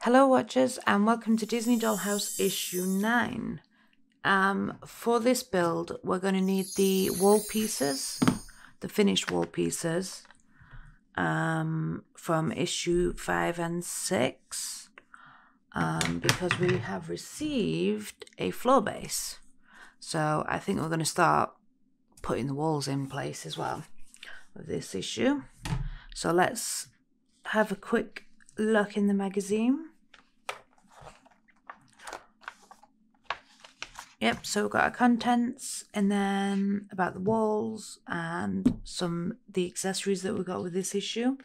Hello watchers and welcome to Disney Dollhouse issue 9. For this build we're going to need the wall pieces, the finished wall pieces from issue 5 and 6 because we have received a floor base. So I think we're going to start putting the walls in place as well with this issue. So let's have a quick look in the magazine. Yep, so we've got our contents and then about the walls and the accessories that we got with this issue.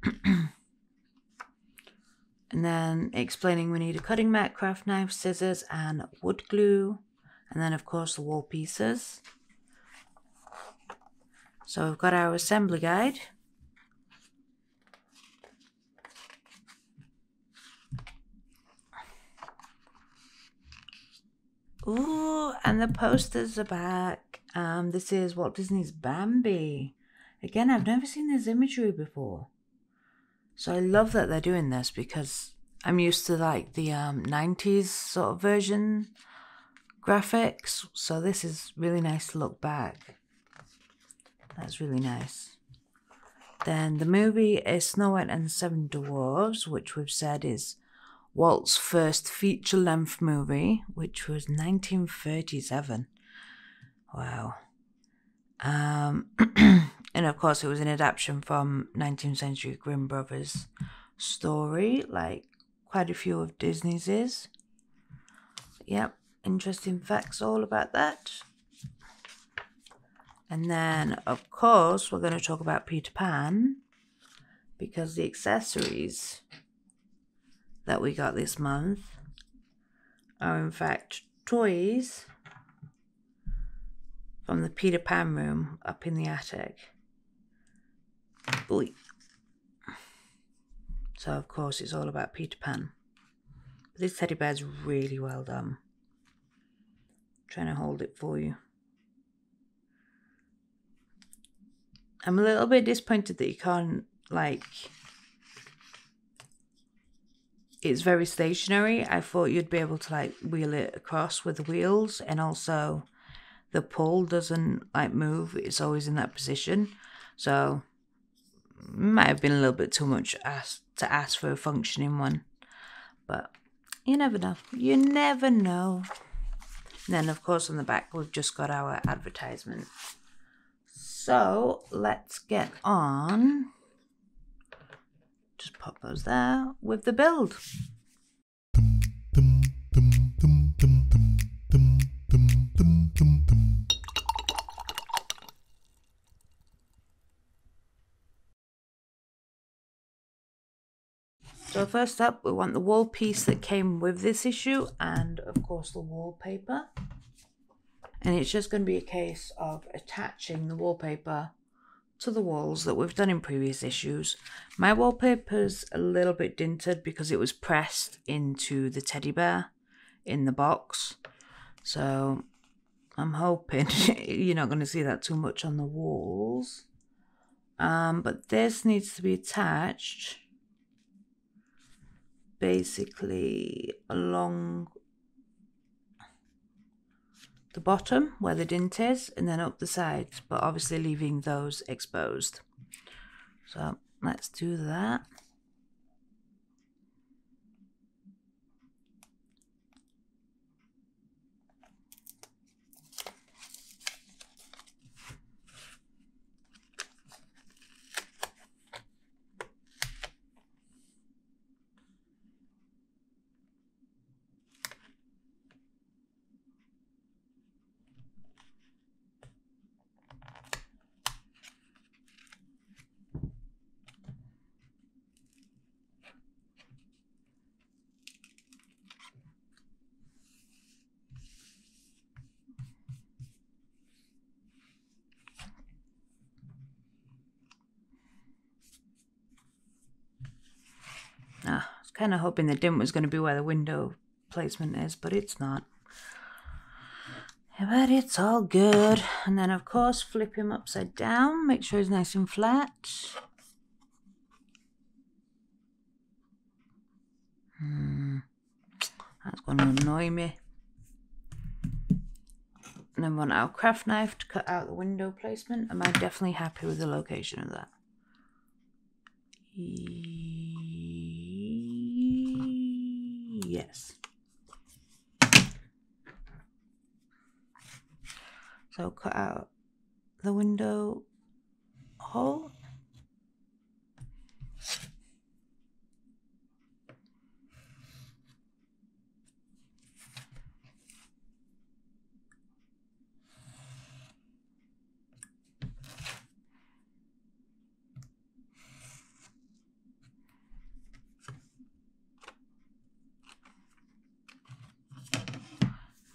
And then explaining we need a cutting mat, craft knife, scissors and wood glue. And then of course the wall pieces. So we've got our assembly guide. Ooh, and the posters are back. This is Walt Disney's Bambi. Again, I've never seen this imagery before. So I love that they're doing this because I'm used to like the 90s sort of version graphics. So this is really nice to look back. That's really nice. Then the movie is Snow White and the Seven Dwarfs, which we've said is Walt's first feature-length movie, which was 1937. Wow. And of course it was an adaptation from 19th century Grimm Brothers story, like quite a few of Disney's is. Yep, interesting facts all about that. And then of course we're going to talk about Peter Pan, because the accessories that we got this month are in fact toys from the Peter Pan room up in the attic. Boy. So of course it's all about Peter Pan. But this teddy bear's really well done. I'm trying to hold it for you. I'm a little bit disappointed that you can't, like, it's very stationary. I thought you'd be able to like wheel it across with the wheels, and also the pull doesn't like move. It's always in that position. So might have been a little bit too much to ask for a functioning one. But you never know. You never know. And then of course on the back we've just got our advertisement. So let's get on. Just pop those there with the build. So first up, we want the wall piece that came with this issue and of course the wallpaper. And it's just going to be a case of attaching the wallpaper to the walls that we've done in previous issues. My wallpaper's a little bit dinted because it was pressed into the teddy bear in the box. So I'm hoping you're not going to see that too much on the walls. But this needs to be attached basically along the bottom where the dint is, and then up the sides, but obviously leaving those exposed. So let's do that. I was kind of hoping the dint was going to be where the window placement is, but it's not. But it's all good. And then of course flip him upside down, make sure he's nice and flat. gonna annoy me. And then want our craft knife to cut out the window placement. Am I definitely happy with the location of that? Yes. So cut out the window hole.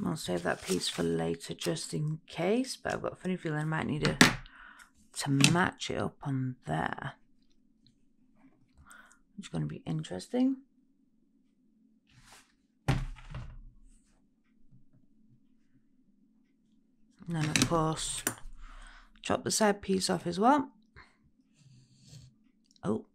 I'll save that piece for later just in case, but I've got a funny feeling I might need to match it up on there. It's going to be interesting. And then of course, chop the side piece off as well. Oh.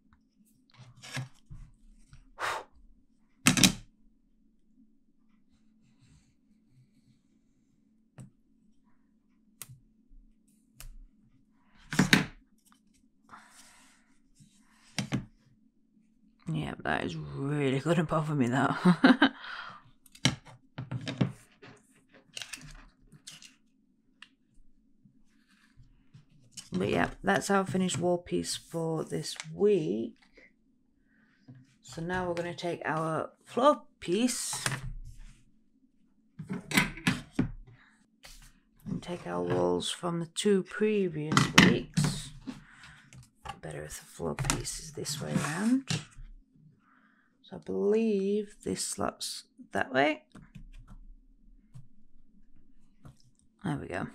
Yeah, that is really going to bother me though. But yeah, that's our finished wall piece for this week. So now we're going to take our floor piece and take our walls from the 2 previous weeks. Better if the floor piece is this way around. So I believe this slots that way. There we go.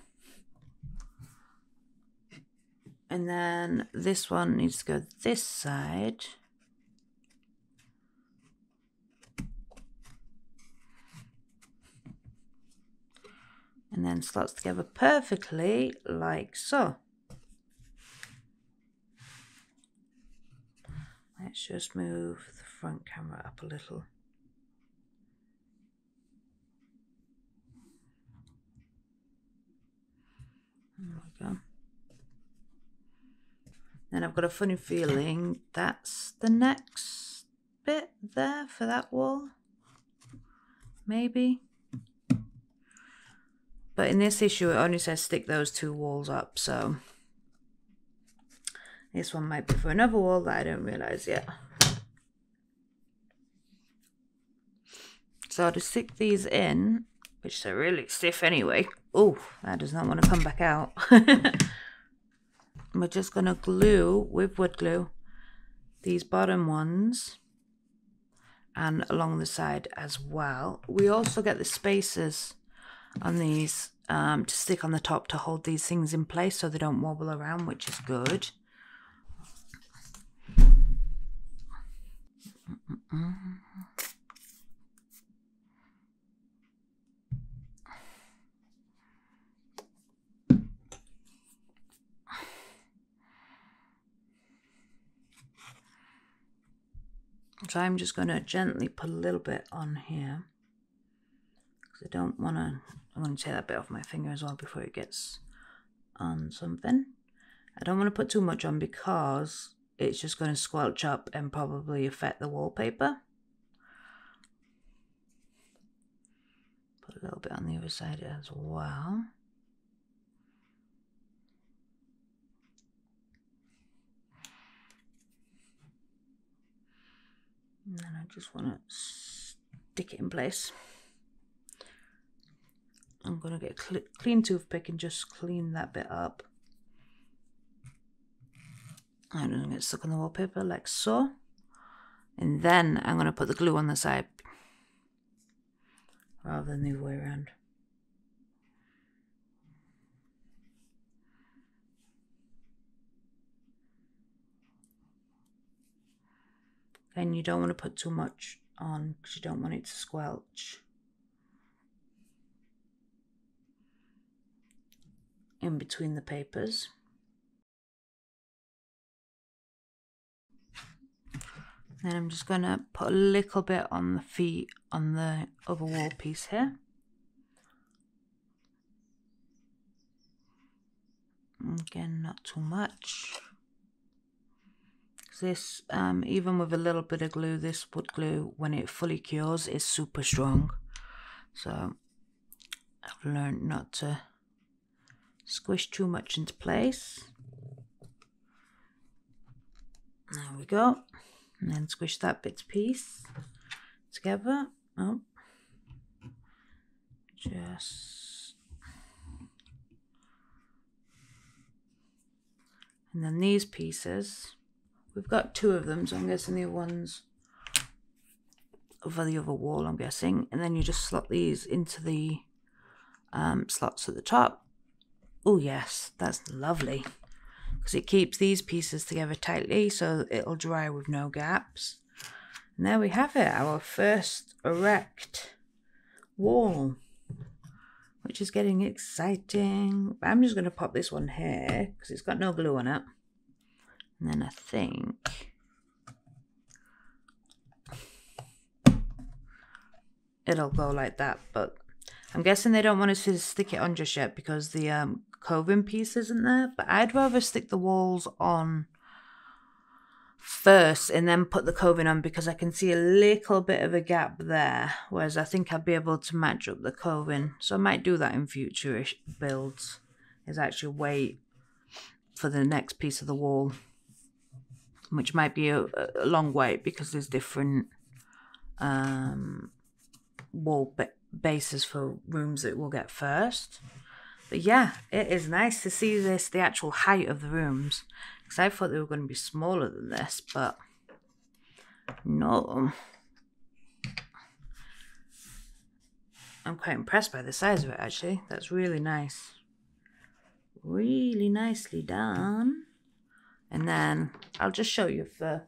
And then this one needs to go this side. And then slots together perfectly like so. Let's just move the front camera up a little. There we go. Then I've got a funny feeling that's the next bit there for that wall. Maybe. But in this issue it only says stick those 2 walls up, so this one might be for another wall that I don't realise yet. So to stick these in, which are really stiff anyway. Oh, that does not want to come back out. We're just going to glue with wood glue these bottom ones and along the side as well. We also get the spacers on these to stick on the top to hold these things in place so they don't wobble around, which is good. So I'm just going to gently put a little bit on here because I don't want to. I'm going to take that bit off my finger as well before it gets on something. I don't want to put too much on because it's just going to squelch up and probably affect the wallpaper. Put a little bit on the other side as well. And then I just want to stick it in place. I'm going to get a clean toothpick and just clean that bit up. And it doesn't get stuck on the wallpaper like so. And then I'm going to put the glue on the side rather than the other way around. And you don't want to put too much on because you don't want it to squelch in between the papers. Then I'm just going to put a little bit on the feet on the other wall piece here. Again, not too much. This, even with a little bit of glue, this wood glue, when it fully cures, is super strong. So I've learned not to squish too much into place. There we go. And then squish that bits piece together. Oh, just. And then these pieces, we've got 2 of them, so I'm guessing the other ones over the other wall, I'm guessing. And then you just slot these into the slots at the top. Oh yes, that's lovely, because it keeps these pieces together tightly so it'll dry with no gaps. And there we have it, our first erect wall, which is getting exciting. I'm just going to pop this one here because it's got no glue on it. And then I think it'll go like that, but I'm guessing they don't want us to stick it on just yet because the coving piece isn't there. But I'd rather stick the walls on first and then put the coving on, because I can see a little bit of a gap there, whereas I think I'll be able to match up the coving. So I might do that in future builds, is actually wait for the next piece of the wall, which might be a long wait because there's different wall bases for rooms that we'll get first. But yeah, it is nice to see this, the actual height of the rooms, because I thought they were going to be smaller than this, but no. I'm quite impressed by the size of it, actually. That's really nice. Really nicely done. And then I'll just show you for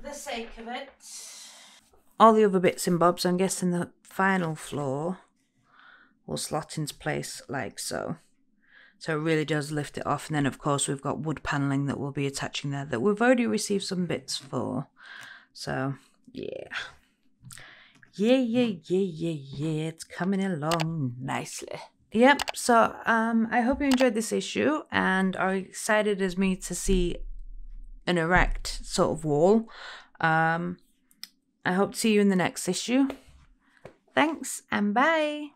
the sake of it. All the other bits and bobs, I'm guessing the final floor will slot into place like so. So it really does lift it off. And then of course we've got wood paneling that we'll be attaching there that we've already received some bits for. So yeah. Yeah, it's coming along nicely. Yep, so I hope you enjoyed this issue and are excited as me to see an erect sort of wall. I hope to see you in the next issue. Thanks and bye.